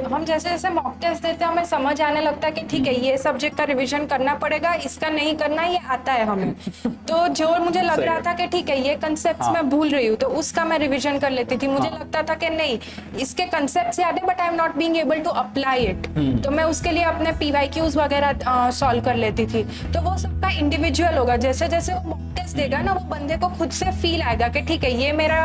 हम जैसे जैसे मॉक टेस्ट देते हैं हमें समझ आने लगता है कि ठीक है ये सब्जेक्ट का रिवीजन करना पड़ेगा, इसका नहीं करना, ये आता है हमें। तो जो मुझे लग रहा था कि ठीक है ये कंसेप्ट मैं भूल रही हूँ तो उसका मैं रिवीजन कर लेती थी। मुझे लगता था कि नहीं इसके कंसेप्ट याद है but I am not being able to apply it, तो मैं उसके लिए अपने PYQs वगैरह सॉल्व कर लेती थी। तो वो सबका इंडिविजुअल होगा, जैसे जैसे वो मॉक टेस्ट देगा ना वो बंदे को खुद से फील आएगा कि ठीक है ये मेरा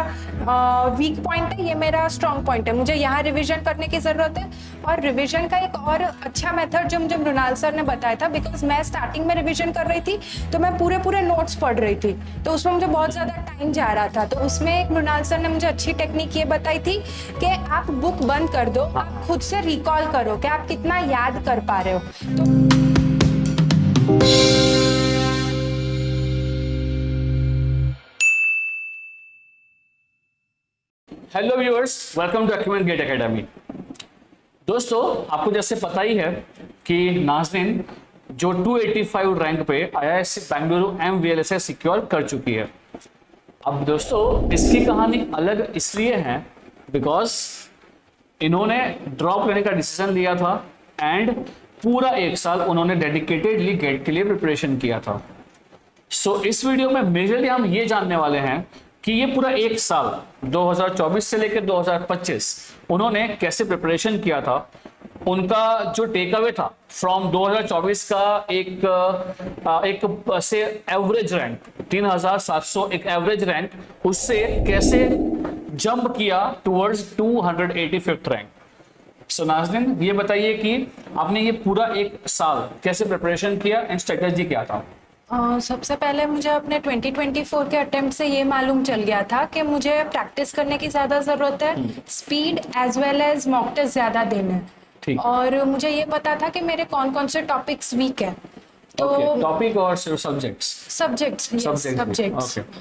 वीक पॉइंट है, ये मेरा स्ट्रॉन्ग पॉइंट है, मुझे यहाँ रिवीजन करने की जरूरत है। और रिवीजन का एक और अच्छा मेथड जो मुझे मृणाल सर ने बताया था, बिकॉज मैं स्टार्टिंग में रिवीजन कर रही थी तो मैं पूरे नोट्स पढ़ रही थी तो उसमें मुझे बहुत ज्यादा टाइम जा रहा था। तो उसमें एक मृणाल सर ने मुझे अच्छी टेक्निक ये बताई थी कि आप बुक बंद कर दो, आप खुद से रिकॉल करो कि आप कितना याद कर पा रहे हो। तो hello viewers, welcome to Acumen Gate Academy. दोस्तों आपको जैसे पता ही है कि नाज़नीन जो 285 रैंक पे IISc बेंगलुरु MVLSI सिक्योर कर चुकी है। अब दोस्तों इसकी कहानी अलग इसलिए है बिकॉज इन्होंने ड्रॉप लेने का डिसीजन लिया था एंड पूरा 1 साल उन्होंने डेडिकेटेडली गेट के लिए प्रिपरेशन किया था। सो इस वीडियो में मेजरली हम ये जानने वाले हैं कि ये पूरा 1 साल 2024 से लेकर 2025 उन्होंने कैसे प्रिपरेशन किया था, उनका जो टेक अवे था फ्रॉम 2024 का एक से एवरेज रैंक 3700 एक एवरेज रैंक, उससे कैसे जंप किया टुवर्ड्स 285th रैंक। सो नाज़नीन ये बताइए कि आपने ये पूरा 1 साल कैसे प्रिपरेशन किया एंड स्ट्रेटेजी क्या था? सबसे पहले मुझे अपने 2024 के अटेम्प्ट से ये मालूम चल गया था कि मुझे प्रैक्टिस करने की ज्यादा जरूरत है, speed as well as mock test ज्यादा देने हैं। और मुझे ये पता था कि मेरे कौन कौन से टॉपिक्स वीक है। तो टॉपिक और सब्जेक्ट्स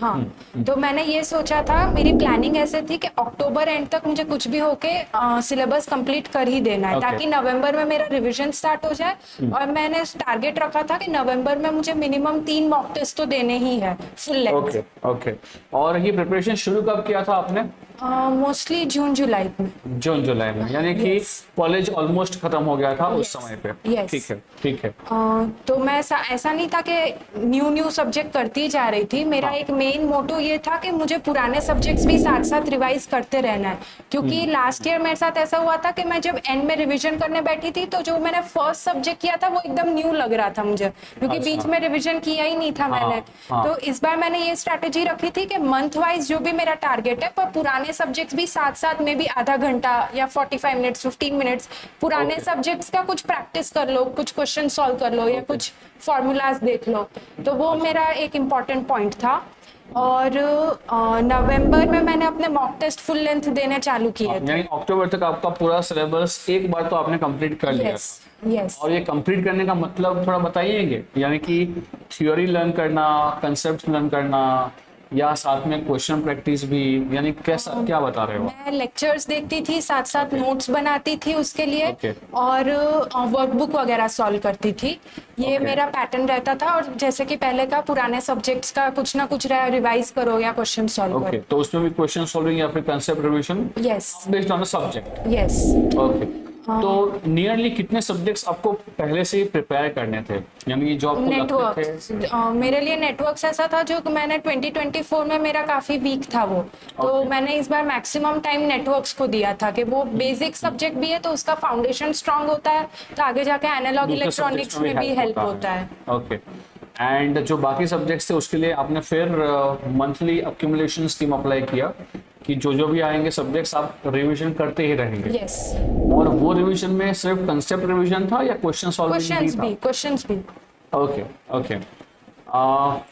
हाँ। तो मैंने ये सोचा था, मेरी प्लानिंग ऐसे थी कि अक्टूबर एंड तक मुझे कुछ भी होके सिलेबस कंप्लीट कर ही देना है ताकि नवंबर में मेरा रिवीजन स्टार्ट हो जाए। और मैंने टारगेट रखा था कि नवंबर में मुझे मिनिमम 3 मॉक टेस्ट तो देने ही है फुल लेंथ। ओके। और ये प्रिपरेशन शुरू कब किया था आपने? मोस्टली जून जुलाई में, यानी कि कॉलेज ऑलमोस्ट खत्म हो गया था उस समय पे। ठीक है। तो मैं ऐसा नहीं था कि न्यू सब्जेक्ट करती जा रही थी। मेरा एक मेन मोटो ये था कि मुझे पुराने सब्जेक्ट्स भी साथ साथ रिवाइज करते रहना है, क्योंकि लास्ट ईयर मेरे साथ ऐसा हुआ था कि मैं जब एंड में रिवीजन करने बैठी थी तो जो मैंने फर्स्ट सब्जेक्ट किया था वो एकदम न्यू लग रहा था मुझे, क्योंकि बीच में रिवीजन किया ही नहीं था मैंने। तो इस बार मैंने ये स्ट्रैटेजी रखी थी कि मंथ वाइज जो भी मेरा टारगेट है, पर पुराने सब्जेक्ट्स भी साथ साथ में भी आधा घंटा या 45 मिनट्स 15 मिनट्स पुराने सब्जेक्ट्स का कुछ प्रैक्टिस कर लो, कुछ क्वेश्चन सॉल्व कर लो या कुछ फॉर्मूलाज देख लो। तो वो मेरा एक इम्पॉर्टेंट पॉइंट था। और नवंबर में मैंने अपने मॉक टेस्ट फुल लेंथ देने चालू किए थे। यानी अक्टूबर तक आपका पूरा सिलेबस एक बार तो आपने कंप्लीट कर लिया। यस। और ये कंप्लीट करने का मतलब थोड़ा बताइएगा, यानी कि थ्योरी लर्न करना, कंसेप्ट लर्न करना या साथ में क्वेश्चन प्रैक्टिस भी, यानी कैसा क्या बता रहे हो? मैं लेक्चर्स देखती थी, साथ साथ नोट्स बनाती थी उसके लिए और वर्कबुक वगैरह सॉल्व करती थी। ये मेरा पैटर्न रहता था। और जैसे कि पहले का पुराने सब्जेक्ट्स का कुछ ना कुछ रिवाइज करो या क्वेश्चन सॉल्व करो। तो उसमें भी क्वेश्चन सॉल्विंग या फिर concept revision based on the subject. Yes. Okay. तो नियरली कितने सब्जेक्ट्स आपको पहले से ही प्रिपेयर करने थे, यानी जो आपको लगते थे? मेरे लिए नेटवर्क्स ऐसा था जो मैंने 2024 में मेरा काफी वीक था वो। तो मैंने इस बार मैक्सिमम टाइम नेटवर्क्स को दिया था कि वो बेसिक सब्जेक्ट भी है तो उसका फाउंडेशन स्ट्रांग होता है, तो आगे जाके एनालॉग इलेक्ट्रॉनिक्स में भी हेल्प होता है। ओके। एंड जो बाकी सब्जेक्ट्स थे उसके लिए आपने फिर मंथली अक्यूमुलेशन स्कीम अप्लाई किया कि जो भी आएंगे सब्जेक्ट्स आप रिवीजन करते ही रहेंगे। यस। और वो रिवीजन में सिर्फ कंसेप्ट रिवीजन था या क्वेश्चन सॉल्विंग? क्वेश्चंस भी। ओके।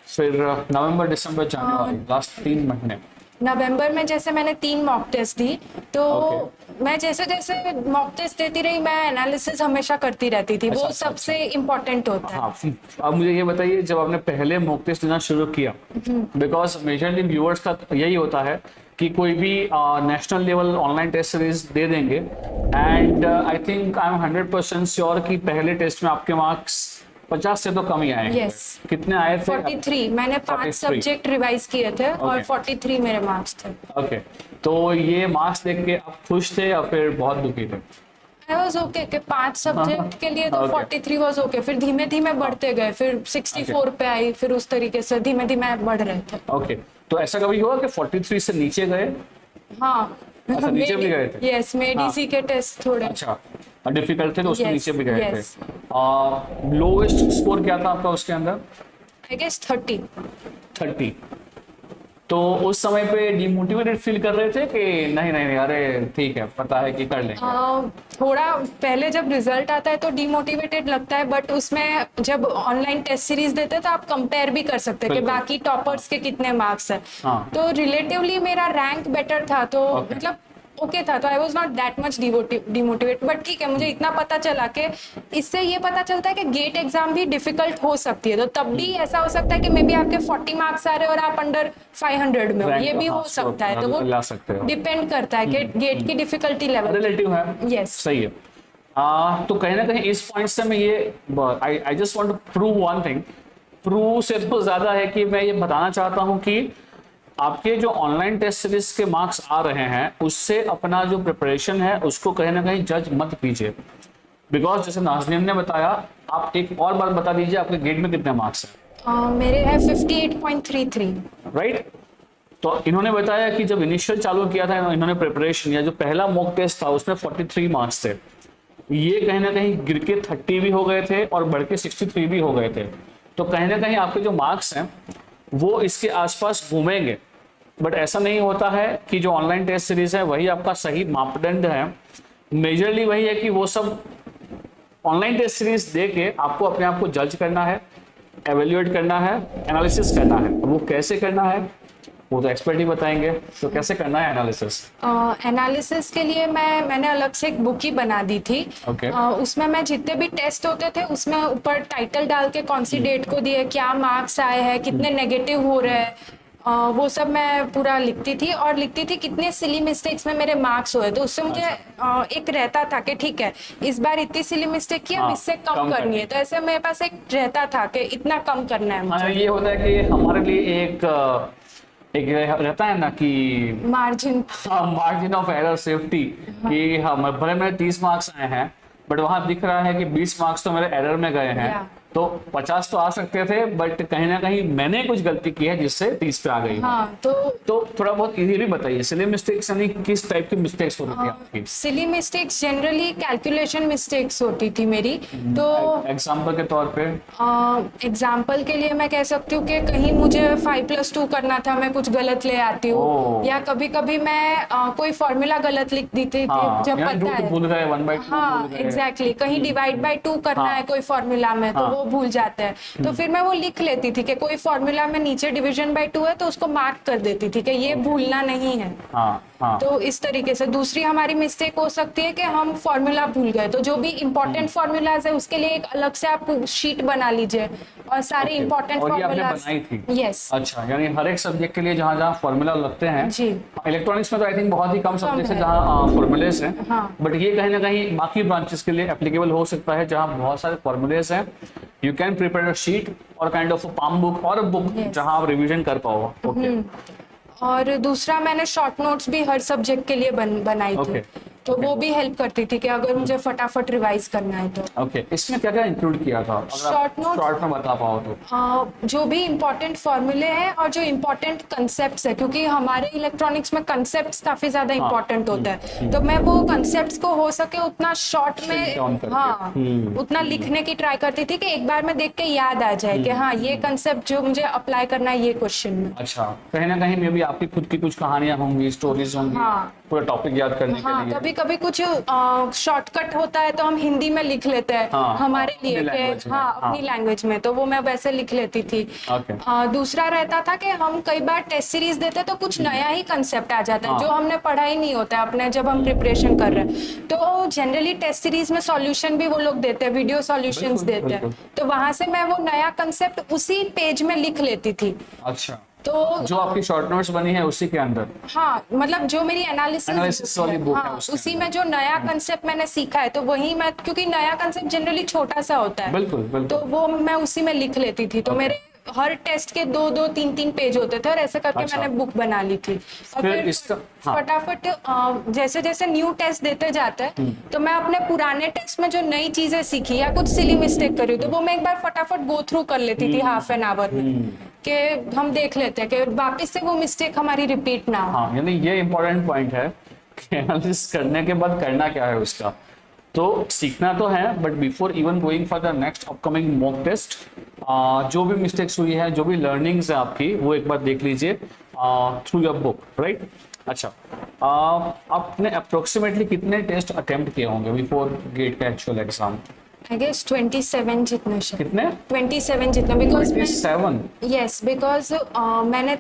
फिर नवंबर दिसंबर जनवरी लास्ट 3 महीने नवंबर में जैसे मैंने 3 मॉक टेस्ट दी तो मैं जैसे जैसे मॉक टेस्ट देती रही मैं एनालिसिस हमेशा करती रहती थी। वो सबसे इम्पोर्टेंट होता है। हाँ, अब मुझे ये बताइए, जब आपने पहले मॉक टेस्ट देना शुरू किया, बिकॉज मेजरली व्यूअर्स का यही होता है कि कोई भी national level online test series दे देंगे and I think I am 100% sure कि पहले टेस्ट में आपके मार्क्स 50 से तो कम ही आए। कितने आए थे? 43। मैंने 5 सब्जेक्ट रिवाइज किए थे और 43 मेरे मार्क्स थे। ओके। तो ये मार्क्स देख के आप खुश थे या फिर बहुत दुखी थे? आई वाज ओके कि 5 सब्जेक्ट के लिए तो Okay. 43 वाज ओके, फिर धीमे धीमे बढ़ते गए, फिर 64 पे आई, फिर उस तरीके से धीमे धीमे बढ़ रहे थे। ओके, तो ऐसा कभी हुआ कि 43 से नीचे गए? हाँ, अच्छा, नीचे भी गए थे? यस, मेडीसी के टेस्ट थोड़े अच्छा, डिफिकल्ट थे तो उसके Yes, नीचे भी गए yes. थे। लोएस्ट स्कोर क्या था आपका उसके अंदर? I guess 30। 30। तो उस समय पे डिमोटिवेटेड फील कर रहे थे कि नहीं नहीं नहीं, अरे ठीक है, पता है कि कर लेंगे? थोड़ा पहले जब रिजल्ट आता है तो डिमोटिवेटेड लगता है, बट उसमें जब ऑनलाइन टेस्ट सीरीज देते हैं तो आप कंपेयर भी कर सकते हैं कि बिल्कुल। बाकी टॉपर्स के कितने मार्क्स है। हाँ। तो रिलेटिवली मेरा रैंक बेटर था, तो Okay. मतलब ओके था, तो I was not that much demotivate, but ठीक है, मुझे इतना पता चला कि इससे ये पता चलता है कि गेट एग्जाम भी डिफिकल्ट हो सकती है, तो तब भी ऐसा हो सकता है कि मे बी आपके 40 मार्क्स आ रहे हैं और आप अंडर 500 में हो, Rank, ये भी हाँ, हो सकता है, तो वो ला सकते हो। डिपेंड करता है कि गेट की डिफिकल्टी लेवल। रिलेटिव है। Yes. सही है। तो कहीं ना कहीं इस पॉइंट से मैं ये I just want to prove one thing. Prove से तो ज्यादा है कि मैं ये बताना चाहता हूँ कि आपके जो ऑनलाइन टेस्ट सीरीज के मार्क्स आ रहे हैं उससे अपना जो प्रिपरेशन है उसको कहीं ना कहीं जज मत कीजिए। बिकॉज जैसे नाज़नीन ने बताया, आप एक और बार बता दीजिए आपके गेट में कितने मार्क्स हैं? मेरे है 58.33। राइट। तो इन्होंने बताया कि जब इनिशियल चालू किया था इन्होंने प्रिपरेशन, या जो पहला मॉक टेस्ट था उसमें 43 मार्क्स थे, ये कहीं ना कहीं गिर के 30 भी हो गए थे और बढ़ के 63 भी हो गए थे। तो कहीं ना कहीं आपके जो मार्क्स हैं वो इसके आसपास घूमेंगे। बट ऐसा नहीं होता है कि जो ऑनलाइन टेस्ट सीरीज है वही आपका सही मापदंड है। मेजरली वही है कि वो सब ऑनलाइन टेस्ट सीरीज दे के आपको अपने आप को जज करना है, एवेल्युएट करना है, एनालिसिस करना है। वो कैसे करना है वो तो एक्सपर्ट ही बताएंगे। तो कैसे करना है एनालिसिस? एनालिसिस के लिए मैंने अलग से एक बुक ही बना दी थी। Okay. उसमें मैं जितने भी टेस्ट होते थे उसमें ऊपर टाइटल डाल के कौन सी डेट को दिए, क्या मार्क्स आए हैं, कितने नेगेटिव हो रहे हैं, वो सब मैं पूरा लिखती थी, और लिखती थी कितने सिली मिस्टेक्स में मेरे मार्क्स हुए। तो उससे मुझे एक रहता था कि ठीक है, इस बार इतनी सिली मिस्टेक की, अब इससे कम करनी है। तो ऐसे मेरे पास एक रहता था कि इतना कम करना है मुझे। ये होता है कि हमारे लिए एक रहता है ना कि margin. Margin of error safety, कि हम भले मेरे 30 मार्क्स आए हैं बट वहां दिख रहा है कि 20 मार्क्स तो मेरे एरर में गए हैं। तो 50 तो आ सकते थे, बट कहीं ना कहीं मैंने कुछ गलती की है जिससे 30 पे आ गई। हाँ, तो थोड़ा बहुत इजीली बताइए, सिली मिस्टेक्स यानी किस टाइप की मिस्टेक्स होती थी आपकी? Silly mistakes generally calculation mistakes होती थी मेरी। तो एग्जांपल के तौर पे एग्जाम्पल के लिए मैं कह सकती हूँ कि कहीं मुझे 5+2 करना था, मैं कुछ गलत ले आती हूँ, या कभी कभी मैं कोई फॉर्मूला गलत लिख दी थी जब पता है। भूल गए 1/2 हाँ, एग्जैक्टली, कहीं डिवाइड बाय 2 करना है कोई फॉर्मूला में, तो वो भूल जाते हैं। तो फिर मैं वो लिख लेती थी कि कोई फॉर्मूला में नीचे डिवीजन बाय 2 है तो उसको मार्क कर देती थी कि ये भूलना नहीं है। तो इस तरीके से दूसरी हमारी मिस्टेक हो सकती है कि हम फॉर्मूला भूल गए, तो जो भी इंपॉर्टेंट फॉर्मूलाज है उसके लिए एक अलग से आप शीट बना लीजिए और सारे इंपॉर्टेंट फॉर्मूलाज। यस। अच्छा, यानी हर एक सब्जेक्ट के लिए जहाँ जहाँ फॉर्मूला लगते हैं जी। इलेक्ट्रॉनिक्स में तो आई थिंक बहुत ही कम सब्जेक्ट है जहाँ फॉर्मूलेस हैं। हाँ। बट ये कहीं ना कहीं बाकी ब्रांचेस के लिए एप्लीकेबल हो सकता है जहाँ बहुत सारे फॉर्मूलेस हैं। You can prepare a sheet और काइंड ऑफ पाम बुक और अ बुक जहाँ आप रिवीजन कर पाओ। ओके। और दूसरा मैंने शॉर्ट नोट्स भी हर सब्जेक्ट के लिए बनाई थी, तो वो भी हेल्प करती थी कि अगर मुझे फटाफट रिवाइज करना है तो। ओके, इसमें क्या क्या इंक्लूड किया था शॉर्ट नोट शॉर्ट में बता पाओ तो? जो भी इम्पोर्टेंट फॉर्मूले हैं और जो इम्पोर्टेंट कंसेप्ट्स है, क्योंकि हमारे इलेक्ट्रॉनिक्स में कंसेप्ट्स काफी ज्यादा इम्पोर्टेंट होता है, तो मैं वो कंसेप्ट्स को हो सके उतना शॉर्ट में उतना लिखने की ट्राई करती थी कि एक बार में देख के याद आ जाए कि हाँ, ये कंसेप्ट जो मुझे अप्लाई करना है ये क्वेश्चन में। अच्छा, कहीं ना कहीं में भी आपकी खुद की कुछ कहानियां होंगी, स्टोरीज होंगी, पूरा टॉपिक याद करने के लिए। कभी कभी कुछ शॉर्टकट होता है तो हम हिंदी में लिख लेते हैं हमारे लिए कि अपनी लैंग्वेज में, तो वो मैं वैसे लिख लेती थी। दूसरा रहता था कि हम कई बार टेस्ट सीरीज देते तो कुछ नया ही कंसेप्ट आ जाता है जो हमने पढ़ा ही नहीं होता है अपने, जब हम प्रिपरेशन कर रहे हैं। तो जनरली टेस्ट सीरीज में सॉल्यूशन भी वो लोग देते हैं, वीडियो सॉल्यूशंस देते हैं, तो वहां से मैं वो नया कंसेप्ट उसी पेज में लिख लेती थी। अच्छा, तो जो आपकी शॉर्ट नोट्स बनी है उसी के अंदर? हाँ, मतलब जो मेरी एनालिसिस वाली बुक है उसी में जो नया कंसेप्ट मैंने सीखा है तो वही मैं, क्योंकि नया कंसेप्ट जनरली छोटा सा होता है, बिल्कुल। तो वो मैं उसी में लिख लेती थी। तो मेरे हर टेस्ट के 2-2 3-3 पेज होते थे और ऐसे करके अच्छा। मैंने बुक बना ली थी। और फिर फिर इसका हाँ फटाफट जैसे जैसे न्यू टेस्ट देते जाते हैं तो मैं अपने पुराने टेस्ट में जो नई चीजें सीखी या कुछ सिली मिस्टेक करी तो वो मैं एक बार फटाफट गो थ्रू कर लेती थी हाफ एन आवर में, कि हम देख लेते हैं कि वापस से वो मिस्टेक हमारी रिपीट ना हो। हाँ, यानी ये इंपॉर्टेंट पॉइंट है कि एनालिसिस करने के बाद करना क्या है उसका। तो सीखना तो है, but before even going for the next upcoming mock test, जो भी मिस्टेक्स हुई है, जो भी लर्निंग्स है आपकी, वो एक बार देख लीजिए थ्रू योर बुक, राइट। अच्छा, आपने अप्रोक्सीमेटली कितने टेस्ट अटेम्प्ट किए होंगे बिफोर गेट का एक्चुअल एग्जाम? आई गेस 27 जितने शायद। कितने? 27 जितना, बिकॉज 27? यस, बिकॉज मैंने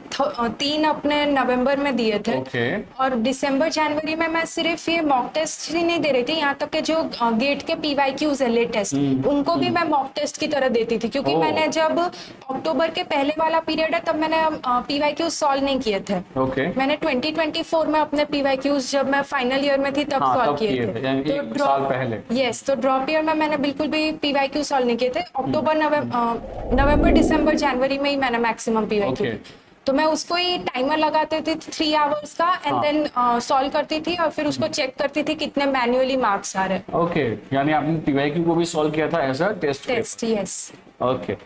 3 अपने नवंबर में दिए थे। ओके। और दिसंबर जनवरी में मैं सिर्फ ये मॉक टेस्ट ही नहीं दे रही थी, यहाँ तक कि जो गेट के PYQs है लेटेस्ट, उनको भी मैं मॉक टेस्ट की तरह देती थी, क्योंकि ओह। मैंने जब अक्टूबर के पहले वाला पीरियड है तब मैंने PYQs सॉल्व नहीं किए थे। ओके। मैंने 2024 में अपने PYQs जब मैं फाइनल ईयर में थी तब हाँ, सॉल्व तब किए किए थे, यानी थे। एक साल पहले। यस, तो ड्रॉप ईयर में मैंने बिल्कुल भी PYQ सॉल्व नहीं किए थे। अक्टूबर नवंबर दिसंबर जनवरी में ही मैंने मैक्सिमम PYQ Okay. तो मैं उसको ही टाइमर लगाते थे 3 आवर्स का एंड हाँ। देन सॉल्व करती थी और फिर उसको चेक करती थी कितने मैन्युअली मार्क्स आ रहे हैं। ओके, यानी आपने PYQ को भी सॉल्व किया था as a test test, yes. Okay,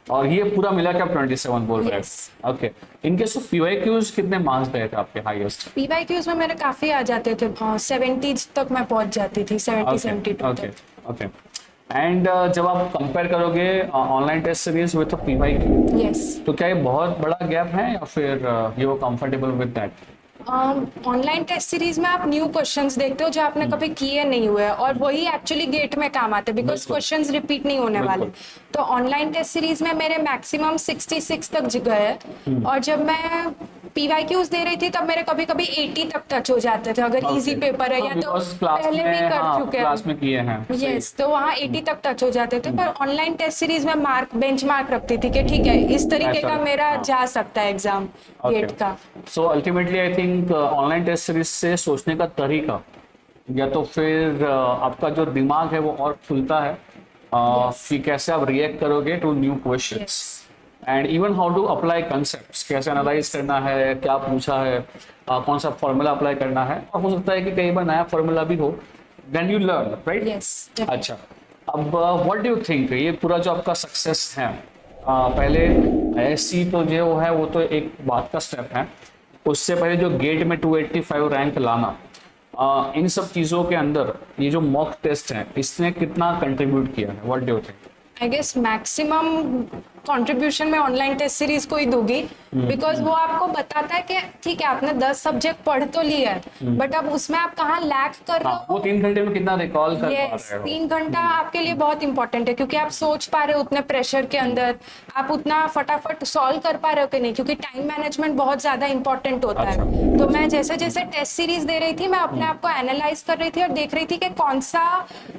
और ये पूरा मिला के आप 27 बोल रहे Yes. हैं। Okay, in case of PYQs कितने मार्क्स गए थे आपके हाईएस्ट? PYQs में मेरे काफी आ जाते थे, 70 तक मैं पहुंच जाती थी, 70-72 ओके तक। ओके। एंड जब आप कंपेयर करोगे online test series with PYQ, yes. तो क्या ये बहुत बड़ा गैप है या फिर you are comfortable with that? Online test series में आप न्यू क्वेश्चंस देखते हो जो आपने कभी किए नहीं हुए हैं, और वही एक्चुअली गेट में काम आते हैं, बिकॉज बिल्कुल। क्वेश्चंस रिपीट नहीं होने वाले। तो ऑनलाइन टेस्ट सीरीज में मेरे मैक्सिमम 66 तक गए, और जब मैं PYQs दे रही थी तब मेरे कभी कभी 80 तक टच हो जाते थे, अगर इजी पेपर है या तो पहले भी कर चुके हैं। क्लास में किए हैं। यस, तो वहाँ 80 तक टच हो जाते थे। पर ऑनलाइन टेस्ट सीरीज में बेंच मार्क रखती थी कि ठीक है, इस तरीके ऐसा, का मेरा हाँ। जा सकता है एग्जाम गेट का। So ultimately I think online test series से सोचने का तरीका, या तो फिर आपका जो दिमाग है वो और खुलता है कि कैसे आप रिएक्ट करोगे to new questions, and even how to apply concepts, कैसे एनालाइज करना है, क्या पूछा है, कौन सा फॉर्मूला अप्लाई करना है। और हो सकता है कि कई बार नया फॉर्मूला भी हो, then you learn, right? Yes. अच्छा, अब व्हाट डू यू थिंक, ये पूरा जो आपका सक्सेस है, पहले ISC तो जो है वो तो एक बात का स्टेप है, उससे पहले जो गेट में 285 रैंक लाना, इन सब चीज़ों के अंदर ये जो मॉक टेस्ट है इसने कितना कंट्रीब्यूट किया है? What do you think? I guess maximum contribution में ऑनलाइन टेस्ट सीरीज को ही दूंगी, बिकॉज वो आपको बताता है कि ठीक है आपने 10 सब्जेक्ट पढ़ तो लिया है, बट अब उसमें आप कहाँ लैक कर रहे हाँ, हो। वो 3 घंटे में कितना रिकॉल कर पा यस, रहे हो? 3 घंटा आपके लिए बहुत इंपॉर्टेंट है, क्योंकि आप सोच पा रहे हो उतने प्रेशर के अंदर, आप उतना फटाफट सॉल्व कर पा रहे हो कि नहीं, क्योंकि टाइम मैनेजमेंट बहुत ज्यादा इंपॉर्टेंट होता अच्छा। है। तो मैं जैसे जैसे टेस्ट सीरीज दे रही थी, मैं अपने आप को एनालाइज कर रही थी और देख रही थी कि कौन सा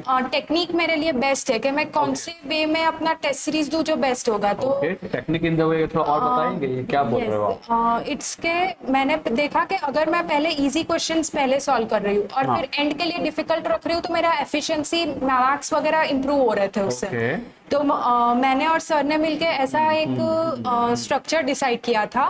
टेक्निक मेरे लिए बेस्ट है, कि मैं कौन से वे में अपना टेस्ट सीरीज दूं जो बेस्ट होगा। तो okay, technique in the way थोड़ा और बताएंगे, ये क्या बोल रहे हो आप? इट्स के मैंने देखा कि अगर मैं पहले इजी क्वेश्चंस पहले सॉल्व कर रही हूँ और हाँ। फिर एंड के लिए डिफिकल्ट रख रही हूँ, तो मेरा एफिशिएंसी मार्क्स वगैरह इंप्रूव हो रहे थे उससे। ओके। तो मैंने और सर ने मिलके ऐसा एक स्ट्रक्चर डिसाइड किया था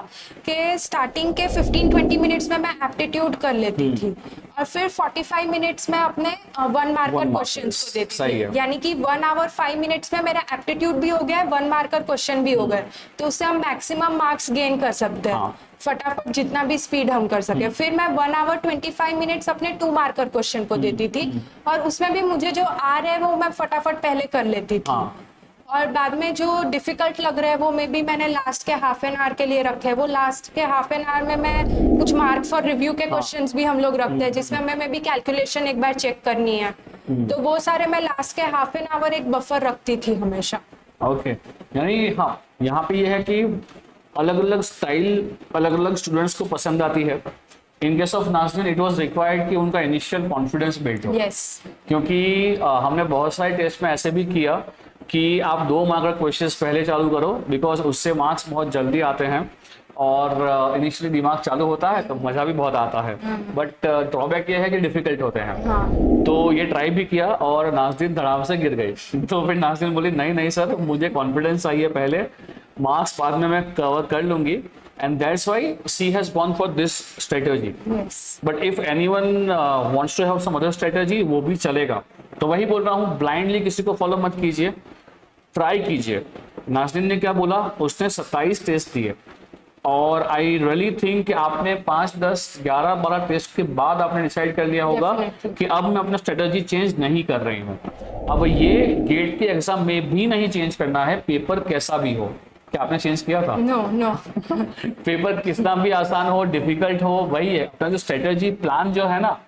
कि स्टार्टिंग के 15-20 मिनट्स में मैं एप्टीट्यूड कर लेती थी, और फिर 45 मिनट्स में अपने 1 मार्कर क्वेश्चंस को देती सही थी, है। यानी कि 1 आवर 5 मिनट्स में मेरा एप्टीट्यूड भी हो गया है, 1 मार्कर क्वेश्चन भी हो गए, तो उससे हम मैक्सिमम मार्क्स गेन कर सकते हैं। हाँ। फटाफट जितना भी स्पीड हम कर सके। फिर मैं 1 आवर 25 मिनट्स अपने 2 मार्कर क्वेश्चन को देती थी, और उसमें भी मुझे जो आ रहे हैं वो मैं फटाफट पहले कर लेती थी। हाँ। और बाद में जो डिफिकल्ट लग रहा है वो मे बी मैंने लास्ट के हाफ एन आवर के लिए रखे हैं। वो लास्ट के हाफ एन आवर में मैं कुछ मार्क्स और रिव्यू के क्वेश्चंस भी हम लोग रखते हैं, जिसमें मैं मे बी कैलकुलेशन एक बार चेक करनी है, तो वो सारे मैं लास्ट के हाफ एन आवर एक बफर रखती थी हमेशा। ओके, यानी हाँ, यहाँ पे ये है कि अलग अलग स्टाइल अलग अलग स्टूडेंट्स को पसंद आती है। In case of Nazneen it was required कि उनका इनिशियल कॉन्फिडेंस बिल्ड हो, यस, क्योंकि हमने बहुत सारे टेस्ट में ऐसे भी किया कि आप 2 मार्कर क्वेश्चंस पहले चालू करो, बिकॉज उससे मार्क्स बहुत जल्दी आते हैं, और इनिशियली दिमाग चालू होता है तो मजा भी बहुत आता है, बट ड्रॉबैक ये है कि डिफिकल्ट होते हैं। हाँ, तो ये ट्राई भी किया और नाज़नीन धड़ाम से गिर गई। तो फिर नाज़नीन बोली नहीं नहीं सर, मुझे कॉन्फिडेंस चाहिए पहले, मार्क्स बाद में मैं कवर कर लूंगी, and that's why she has gone for this strategy. Yes. But if anyone wants to have some other strategy, वो भी चलेगा। तो वही बोल रहा हूँ, ब्लाइंडली किसी को फॉलो मत कीजिए, ट्राई कीजिए। नाज़नीन ने क्या बोला, उसने 27 टेस्ट दिए, और आई रियली थिंक कि आपने 5, 10, 11, 12 टेस्ट के बाद आपने डिसाइड कर लिया होगा Definitely. कि अब मैं अपना स्ट्रेटजी चेंज नहीं कर रही हूँ। अब ये गेट के एग्जाम में भी नहीं चेंज करना है, पेपर कैसा भी हो। क्या आपने चेंज किया था? No, no. पेपर कितना भी आसान हो, डिफिकल्ट हो, वही है अपना जो स्ट्रेटजी प्लान जो है ना,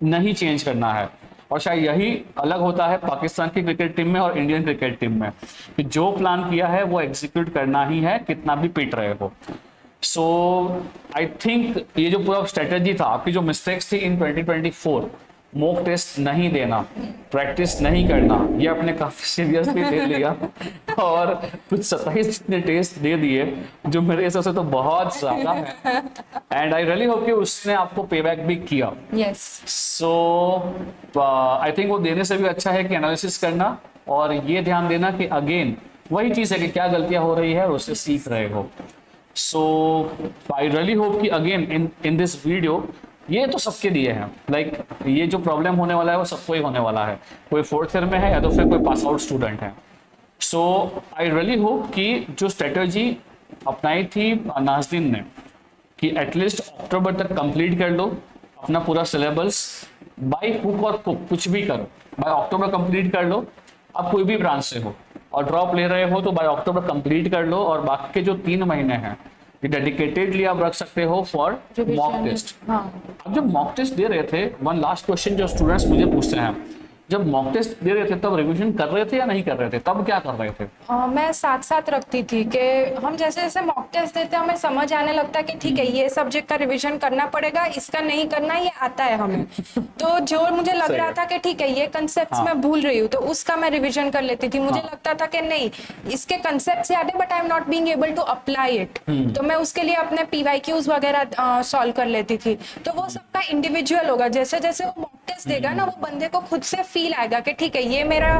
नहीं चेंज करना है। और शायद यही अलग होता है पाकिस्तान की क्रिकेट टीम में और इंडियन क्रिकेट टीम में, कि जो प्लान किया है वो एग्जीक्यूट करना ही है, कितना भी पिट रहे हो। सो आई थिंक ये जो पूरा स्ट्रेटजी था, आपकी जो मिस्टेक्स थी इन 2024, मॉक टेस्ट नहीं देना, प्रैक्टिस नहीं करना, ये आपने काफी सीरियसली ले लिया, और कुछ 27 जितने टेस्ट दे दिए, जो मेरे हिसाब से तो बहुत ज्यादा है। एंड आई रियली होप कि उसने आपको पे बैक भी किया। Yes. सो आई थिंक वो देने से भी अच्छा है कि एनालिसिस करना, और ये ध्यान देना कि अगेन वही चीज है कि क्या गलतियां हो रही है और उससे सीख रहे हो। सो आई रियली होप कि अगेन इन दिस वीडियो, ये तो सबके लिए है, लाइक ये जो प्रॉब्लम होने वाला है वो सबको ही होने वाला है, कोई 4th ईयर में है या तो फिर कोई पास आउट स्टूडेंट है। सो आई रियली होप कि जो स्ट्रेटजी अपनाई थी नाज़नीन ने, कि एटलीस्ट अक्टूबर तक कंप्लीट कर लो अपना पूरा सिलेबस, बाय हुक और कुक कुछ भी करो, बाय अक्टूबर कंप्लीट कर लो। आप कोई भी ब्रांच से हो और ड्रॉप ले रहे हो तो बाय अक्टूबर कंप्लीट कर लो, और बाकी के जो 3 महीने हैं ये डेडिकेटेडली आप रख सकते हो फॉर मॉक टेस्ट। हाँ. अब जब मॉक टेस्ट दे रहे थे, वन लास्ट क्वेश्चन जो स्टूडेंट्स मुझे पूछते हैं, जब मॉक टेस्ट दे रहे थे तब रिवीजन कर रहे थे या नहीं कर रहे थे, तब क्या कर रहे थे? मैं साथ साथ रखती थी कि हम जैसे जैसे मॉक टेस्ट देते हमें समझ आने लगता है कि ठीक है ये सब्जेक्ट का रिवीजन करना पड़ेगा, इसका नहीं करना, ये आता है हमें। तो जो मुझे लग सही रहा है। था कि ठीक है ये कंसेप्ट मैं भूल रही हूँ, तो उसका मैं रिवीजन कर लेती थी। मुझे लगता था कि नहीं, इसके कंसेप्ट याद है but I am not being able to apply it, तो मैं उसके लिए अपने PYQs वगैरह सॉल्व कर लेती थी। तो वो सबका इंडिविजुअल होगा, जैसे जैसे वो मॉक टेस्ट देगा ना, वो बंदे को खुद से फील आएगा कि ठीक है ये मेरा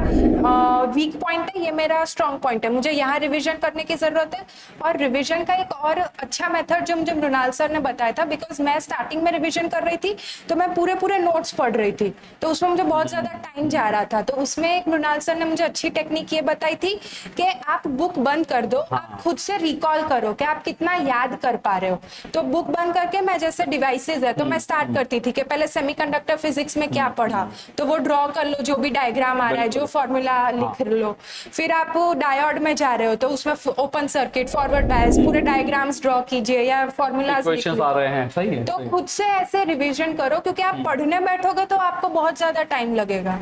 वीक पॉइंट है, ये मेरा स्ट्रॉन्ग पॉइंट है, मुझे यहाँ रिवीजन करने की जरूरत है। और रिवीजन का एक और अच्छा मेथड जो मुझे मृणाल सर ने बताया था, बिकॉज मैं स्टार्टिंग में रिवीजन कर रही थी तो मैं पूरे पूरे नोट्स पढ़ रही थी, तो उसमें मुझे बहुत ज्यादा टाइम जा रहा था। तो उसमें एक मृणाल सर ने मुझे अच्छी टेक्निक ये बताई थी कि आप बुक बंद कर दो, आप खुद से रिकॉल करो कि आप कितना याद कर पा रहे हो। तो बुक बंद करके मैं, जैसे डिवाइसेज है तो मैं स्टार्ट करती थी कि पहले सेमीकंडक्टर फिजिक्स में क्या पढ़ा, तो वो ड्रॉ कर लो, जो भी डायग्राम आ रहा है, जो फॉर्मूला लिख लो। फिर आप डायोड में जा रहे हो तो उसमें ओपन सर्किट, फॉरवर्ड बायस, पूरे डायग्राम्स ड्रॉ कीजिए या फॉर्मूलाज लिख क्वेश्चंस लो। आ रहे हैं, सही है। तो सही है। खुद से ऐसे रिवीजन करो, क्योंकि आप पढ़ने बैठोगे तो आपको बहुत ज्यादा टाइम लगेगा।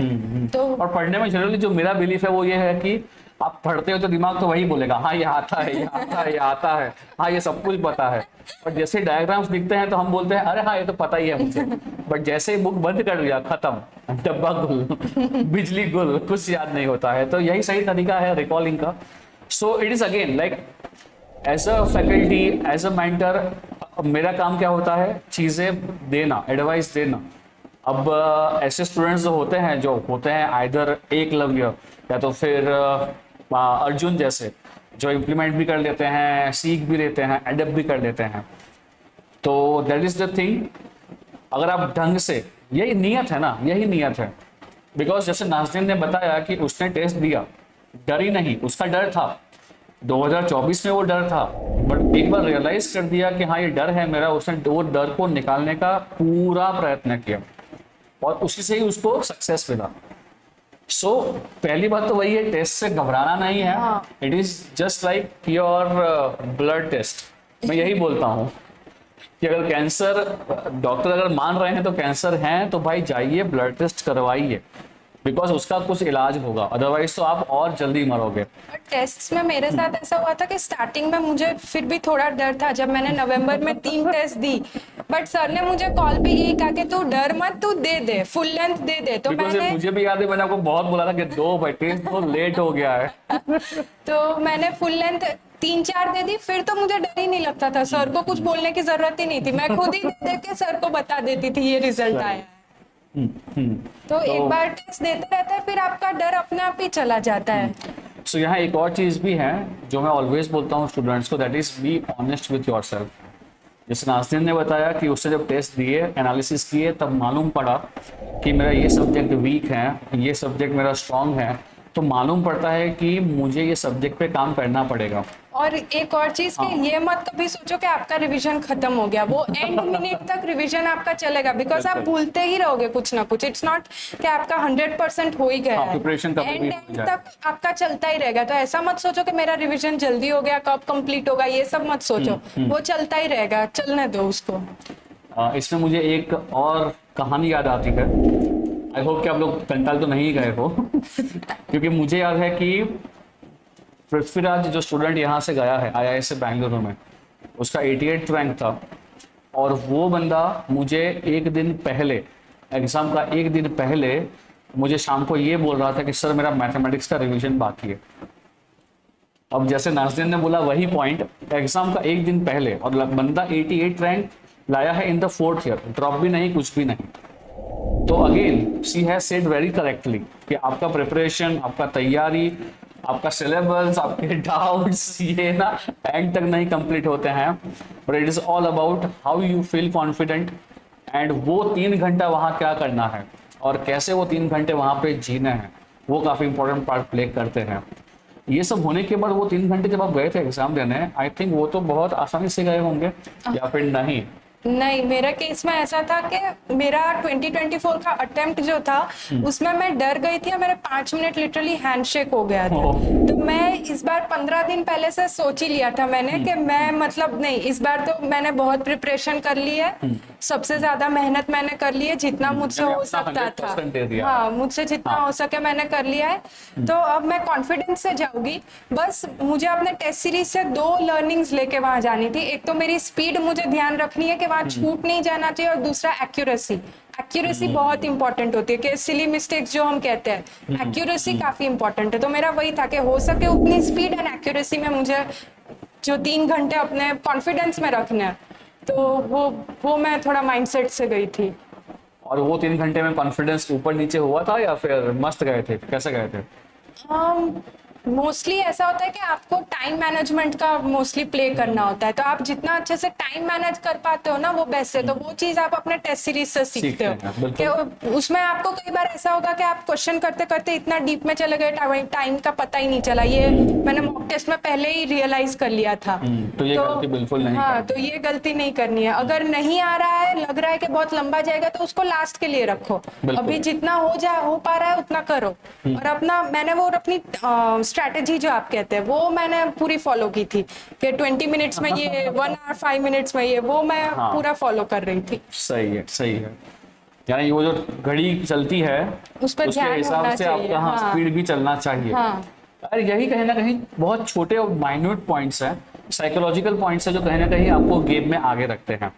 तो और पढ़ने में जनरली जो मेरा बिलीफ है वो ये है कि आप पढ़ते हो तो दिमाग तो वही बोलेगा, हाँ ये आता है, ये आता है, ये आता है, हाँ ये सब कुछ पता है। और जैसे डायग्राम्स दिखते हैं तो हम बोलते हैं अरे हाँ ये तो पता ही है मुझे। बट जैसे ही बुक बंद कर दिया, खत्म, डब्बा गुल, बिजली गुल, कुछ याद नहीं होता है। तो यही सही तरीका है रिकॉलिंग का। So it is again like as a faculty, as a mentor, मेरा काम क्या होता है, चीजें देना, एडवाइस देना। अब ऐसे स्टूडेंट्स जो होते हैं आइदर एकलव्य या तो फिर अर्जुन जैसे, जो इम्प्लीमेंट भी कर लेते हैं, सीख भी लेते हैं, एडप्ट भी कर लेते हैं। तो दैट इज द थिंग, अगर आप ढंग से, यही नियत है ना, यही नियत है। बिकॉज जैसे नाज़नीन ने बताया कि उसने टेस्ट दिया, डर ही नहीं, उसका डर था 2024 में, वो डर था, बट एक बार रियलाइज कर दिया कि हाँ ये डर है मेरा, उसने वो डर को निकालने का पूरा प्रयत्न किया और उसी से ही उसको सक्सेस मिला। सो पहली बात तो वही है, टेस्ट से घबराना नहीं है। It is just like your blood test. मैं यही बोलता हूँ कि अगर कैंसर, डॉक्टर अगर मान रहे हैं तो कैंसर है, तो भाई जाइए ब्लड टेस्ट करवाइए, बिकॉज उसका कुछ इलाज होगा, अदरवाइज तो आप और जल्दी मरोगे। टेस्ट्स में मेरे साथ ऐसा हुआ था कि स्टार्टिंग में मुझे फिर भी थोड़ा डर था, जब मैंने नवंबर में 3 टेस्ट दी, बट सर ने मुझे कॉल पे यही कहा कि तू डर मत, तू दे दे, फुल लेंथ दे दे। तो मैंने, मुझे भी याद है, मैंने आपको बहुत बोला था कि दो भाई, टेस्ट तो लेट हो गया है। तो मैंने फुल लेंथ 3-4 दे दी, फिर तो मुझे डर ही नहीं लगता था, सर को कुछ बोलने की जरूरत ही नहीं थी, मैं खुद ही देख के सर को बता देती थी ये रिजल्ट आया है। तो एक बार टेस्ट देते रहते हैं, फिर आपका डर अपने आप ही चला जाता है। सो यहाँ एक और चीज़ भी है जो मैं ऑलवेज बोलता हूँ स्टूडेंट्स को, that is be honest with your self. जैसे नाज़नीन ने बताया कि उसने जब टेस्ट दिए, एनालिसिस किए, तब मालूम पड़ा कि मेरा ये सब्जेक्ट वीक है, ये सब्जेक्ट मेरा स्ट्रांग है, तो मालूम पड़ता है कि मुझे ये सब्जेक्ट पे काम करना पड़ेगा। और एक और चीज कि ये मत कभी सोचो कि आपका रिवीजन खत्म हो गया, वो एंड मिनट तक रिवीजन आपका चलेगा, बिकॉज आप भूलते ही रहोगे कुछ ना कुछ। इट्स नॉट कि आपका 100% हो ही गया है, प्रिपरेशन कभी भी हो एंड जाए। तक आपका चलता ही रहेगा। तो ऐसा मत सोचो कि मेरा रिवीजन जल्दी हो गया, कब कंप्लीट होगा, ये सब मत सोचो। वो चलता ही रहेगा, चलने दो उसको। इसमें मुझे एक और कहानी याद आती है। आई होप कि आप लोग कंटाल तो नहीं गए हो क्योंकि मुझे याद है कि पृथ्वीराज जो स्टूडेंट यहाँ से गया है IISc बेंगलुरु में, उसका 88 रैंक था, और वो बंदा मुझे एक दिन पहले, एग्ज़ाम का एक दिन पहले, मुझे शाम को ये बोल रहा था कि सर मेरा मैथमेटिक्स का रिवीजन बाकी है। अब जैसे नाज़नीन ने बोला वही पॉइंट, एग्ज़ाम का एक दिन पहले, और बंदा 88 रैंक लाया है in the 4th year, drop भी नहीं, कुछ भी नहीं। तो again she has said very correctly कि आपका प्रिपरेशन, आपका तैयारी, आपका सिलेबस, आपके डाउट्स, ये ना एंड तक नहीं कंप्लीट होते हैं, but it is all about how you feel confident, and वो 3 घंटा वहाँ क्या करना है और कैसे वो 3 घंटे वहाँ पे जीना है, वो काफ़ी इंपॉर्टेंट पार्ट प्ले करते हैं। ये सब होने के बाद वो 3 घंटे जब आप गए थे एग्जाम देने, आई थिंक वो तो बहुत आसानी से गए होंगे, या फिर नहीं? नहीं, मेरा केस में ऐसा था कि मेरा 2024 का अटेम्प्ट जो था उसमें मैं डर गई थी और मेरे 5 मिनट लिटरली हैंडशेक हो गया था। तो मैं इस बार 15 दिन पहले से सोच ही लिया था मैंने कि मैं मतलब नहीं, इस बार तो मैंने बहुत प्रिपरेशन कर ली है, सबसे ज्यादा मेहनत मैंने कर ली है जितना मुझसे हो सकता था। हाँ, मुझसे जितना हो सके मैंने कर लिया है। तो अब मैं कॉन्फिडेंस से जाऊंगी। बस मुझे अपने टेस्ट सीरीज से 2 लर्निंग्स लेके वहां जानी थी। एक तो मेरी स्पीड मुझे ध्यान रखनी है कि वहां छूट नहीं जाना चाहिए, और दूसरा एक्यूरेसी बहुत इंपॉर्टेंट होती है, कि सिली मिस्टेक्स जो हम कहते हैं, एक्यूरेसी काफी इंपॉर्टेंट है। तो मेरा वही था कि हो सके उतनी स्पीड एंड एक्यूरेसी में मुझे जो 3 घंटे अपने कॉन्फिडेंस में रखना है, तो वो मैं थोड़ा माइंडसेट से गई थी। और वो 3 घंटे में कॉन्फिडेंस ऊपर नीचे हुआ था या फिर मस्त गए थे, कैसे गए थे? मोस्टली ऐसा होता है कि आपको टाइम मैनेजमेंट का मोस्टली प्ले करना होता है। तो आप जितना अच्छे से टाइम मैनेज कर पाते हो ना, वो बेस्ट है। तो वो चीज आप अपने टेस्ट सीरीज से सीखते हो कि उसमें आपको कई बार ऐसा होगा कि आप क्वेश्चन करते करते इतना डीप में चले गए, टाइम का पता ही नहीं चला। ये मैंने मॉक टेस्ट में पहले ही रियलाइज कर लिया था। तो ये गलती बिल्कुल नहीं हाँ, तो ये गलती नहीं करनी है। अगर नहीं आ रहा है, लग रहा है कि बहुत लंबा जाएगा, तो उसको लास्ट के लिए रखो। अभी जितना हो पा रहा है उतना करो। और अपना मैंने वो अपनी स्ट्रैटेजी जो आप कहते हैं, वो मैंने पूरी फॉलो की थी कि 20 मिनट्स में ये, 1 आवर 5 मिनट्स में ये, वो मैं पूरा फॉलो कर रही थी। सही है, सही है। यानी वो जो घड़ी चलती है उस पर उसके ध्यान हिसाब होना से चाहिए। आपका स्पीड भी चलना चाहिए। और यही कहीं ना कहीं बहुत छोटे और माइन्यूट पॉइंट्स हैं, साइकोलॉजिकल पॉइंट्स हैं, जो कहीं ना कहीं आपको गेम में आगे रखते हैं।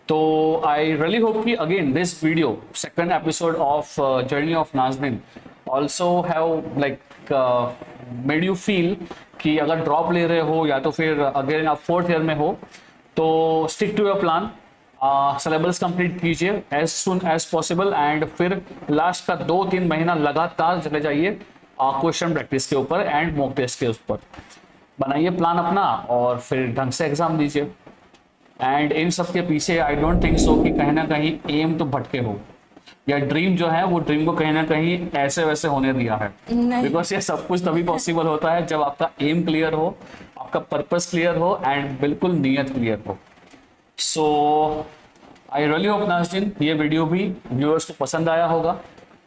तो आई रियली होप कि again this video, second episode of journey of Nazneen, also have like made you feel कि अगर ड्रॉप ले रहे हो या तो फिर अगेन आप 4th ईयर में हो, तो stick to your plan, syllabus complete कीजिए as soon as possible, and फिर लास्ट का 2-3 महीना लगातार चले जाइए क्वेश्चन प्रैक्टिस के ऊपर एंड मॉक टेस्ट के ऊपर। बनाइए प्लान अपना और फिर ढंग से एग्जाम दीजिए। एंड इन सब के पीछे आई डोंट थिंक सो कि कहीं ना कहीं एम तो भटके हो, या ड्रीम जो है वो ड्रीम को कहीं ना कहीं ऐसे वैसे होने दिया है। बिकॉज ये सब कुछ तभी पॉसिबल होता है जब आपका एम क्लियर हो, आपका पर्पस क्लियर हो, एंड बिल्कुल नीयत क्लियर हो। सो आई रियली होप नाज़नीन ये वीडियो भी व्यूअर्स को पसंद आया होगा।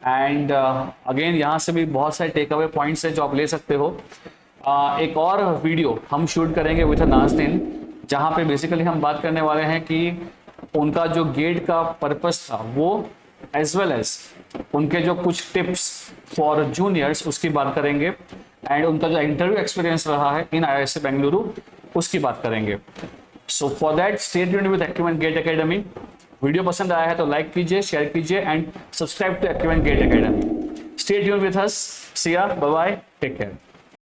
एंड अगेन यहाँ से भी बहुत सारे टेक अवे पॉइंट्स हैं जो आप ले सकते हो। एक और वीडियो हम शूट करेंगे विद नाज़नीन, जहाँ पे बेसिकली हम बात करने वाले हैं कि उनका जो गेट का पर्पस था वो, एज वेल एज उनके जो कुछ टिप्स फॉर जूनियर्स, उसकी बात करेंगे, एंड उनका जो इंटरव्यू एक्सपीरियंस रहा है इन IISc बेंगलुरु, उसकी बात करेंगे। So for that stay tuned with Acumen Gate Academy. Video पसंद आया है तो लाइक कीजिए, शेयर कीजिए, and subscribe to Acumen Gate Academy. Stay tuned with us. See ya, bye bye, take care.